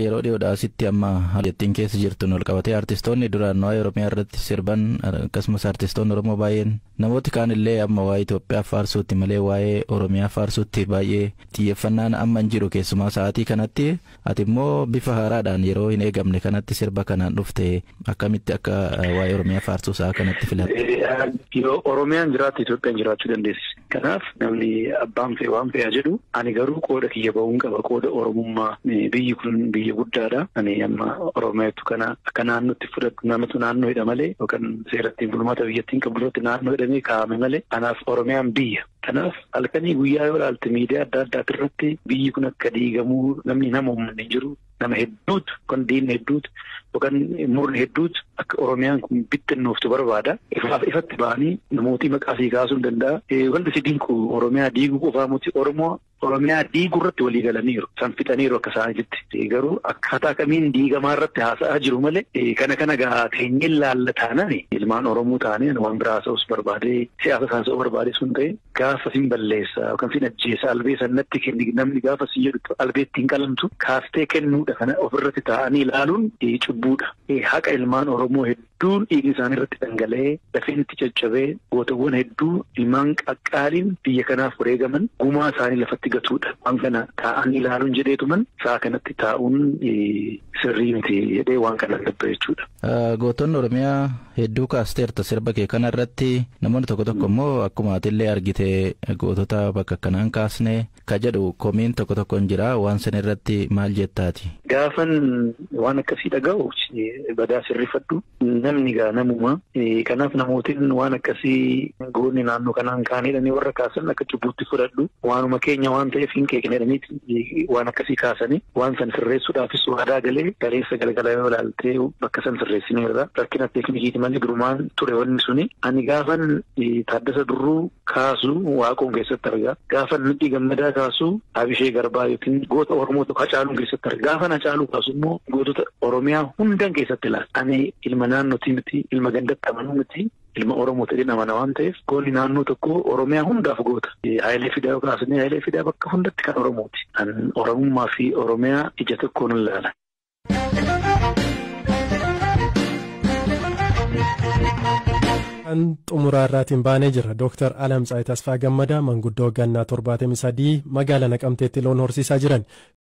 Yeroo dhiyoodhaa asitti amma haallettiin keessa jirtu ol qabatee artistoonni duraan waa'ee Oromiyaa irratti sirban akkasumas artistoonni Oromoo baay'een namooti kaan illee amma waa'ee Itoophiyaa faarsuutti malee waa'ee Oromiyaa faarsuutti baay'ee xiyyeeffannaan amma hin jiru keessumaa sa'aatii kanatti ati immoo bifa haaraadhaan yeroo hin eegamne kanatti sirba kanaan dhufte akkamitti akka waa'ee Oromiyaa faarsuu sa'a kanatti filatte? Yoo Oromiyaan jiraatti Itoophiyaan jiraachuu dandeessi. Kanaaf namni abbaan fee waan fe'aa jedhu ani garuu qooda kiyya ba'uun qaba qooda Oromummaa biyyi kun biyya guddaadha. Ani amma Oromiyaatu kana akka naannootti fudhatu namatu naannoo hidha malee yookaan seerattiin bulmaata biyyattiin qabduratti naannoo hidhamee kaa'ame malee anaaf Oromiyaan biyya. Kanaaf halkanii guyyaa yoo ilaalte miidiyaa adda addaa irratti biyyi kun akka diigamuu namni nama uummanne hin jiru. Nama hedduutu kan diinni hedduutu yookaan murni hedduutu akka Oromiyaan kun bittinnooftu barbaada. Ifatti ba'anii namooti maqaa sii kaasuu hin danda'a. Wanti si dinqu Oromiyaa diiguu qofaa muti Oromiyaa diiguu irratti walii galaniiru. San fixaniiru akka isaaniitti. Garuu akkaataa kamiin diigamaa irratti haasa'aa jiru malee kana gaa keenyeen laalla taanani ilmaan Oromoo taanee waan biraa haasa'us barbaadee siyaasa haasa'uu barbaade sun ta'e gaafa sin balleessa yookaan sin ajjeesa albee sannatti kenni namni gaafa si jedhu albeetti hin qalamtu kaastee kennuudha kana ofirratti taa'anii ilaaluun cubbuudha. Haqa ilmaan Oromoo hedduun dhiigni isaanii irratti dhangala'ee lafeen itti caccabee gootawwan hedduu ilmaan qaqqaaliin biyya kanaaf wareegaman gumaa isaanii lafatti gatuudha. Waan kana taa'anii ilaaluun jedheetuman sa'a kanatti taa'uun sirrii miti jedhee waan kana dabba jechuudha. Gootonni Oromiyaa hedduu kaasteerta sirba kee kana irratti namoonni tokko tokko immoo akkuma atillee argite gootota bakka kanaan kaasne ka jedhu komiin tokko hin jira waan san irratti maal jettaati? Gaafan waan akkasii dhaga'u badaa sirrifadhu namni gaa namuma kanaaf namootiin waan akkasii goonni naannoo kanaan kaanedhanii warra kaasan akka cubbuutti fudhadhu waanuma keenya waan ta'eef hin keeknedhaniiti waan akkasii kaasanii waan san sirreessuudhaafis waadaa galee galeessa galgala yoo ilaaltee bakka san sirreessineerra rakkina teeknikiiti malee durumaan ture wanni suni ani gaafan Taaddasa Durruu kaasu waaqoon keessatti argaa gaafan Nadhii Gammadaa kaasu Abishee Garbaa yookiin goota Oromoo Hacaaluun keessatti argaa gaafan Hacaaluu kaasu immoo gootota Oromiyaa hundan keessatti ilaala. Ani ilma naannootii miti ilma gandatti amanuu miti ilma Oromoo ta'ee amana waan ta'eef goonni naannoo tokko Oromiyaa hundaaf goota. Hayilee Fidaa yoo kaasne Hayilee Fidaa bakka hundatti kan Oromooti. An Oromummaa fi Oromiyaa ija tokkoon ilaala. Kan xumuraa irraatiin baanee jira. Dr. Alamtsaay Tasfaa Gammadaa manguddoo waggaa 73 magaalaa Naqamteetti loon horsiisaa jiran.